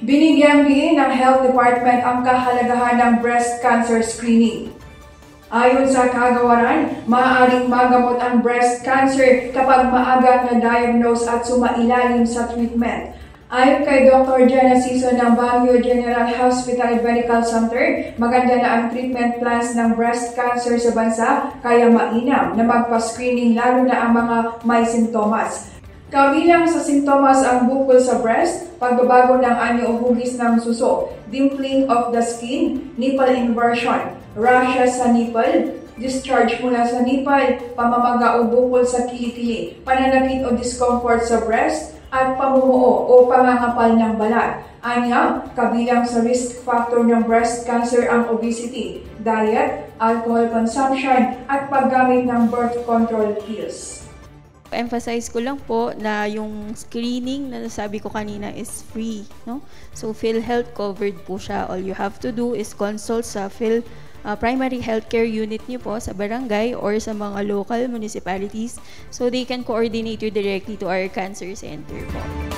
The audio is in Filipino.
Binigyang diin ng Health Department ang kahalagahan ng breast cancer screening. Ayon sa kagawaran, maaaring magamot ang breast cancer kapag maaga na-diagnose at sumailalim sa treatment. Ayon kay Dr. Jenna Sison ng Baguio General Hospital Medical Center, maganda na ang treatment plans ng breast cancer sa bansa kaya mainam na magpa-screening lalo na ang mga may sintomas. Kabilang sa sintomas ang bukol sa breast, pagbabago ng anyo o hugis ng suso, dimpling of the skin, nipple inversion, rashes sa nipple, discharge mula sa nipple, pamamaga o bukol sa kilikili, pananakit o discomfort sa breast, at pamumuo o pangangapal ng balat. Anya, kabilang sa risk factor ng breast cancer ang obesity, diet, alcohol consumption, at paggamit ng birth control pills. Emphasize ko lang po na yung screening na nasabi ko kanina is free, no? So PhilHealth covered po siya. All you have to do is consult sa primary healthcare unit niyo po sa barangay or sa mga local municipalities so they can coordinate you directly to our cancer center po.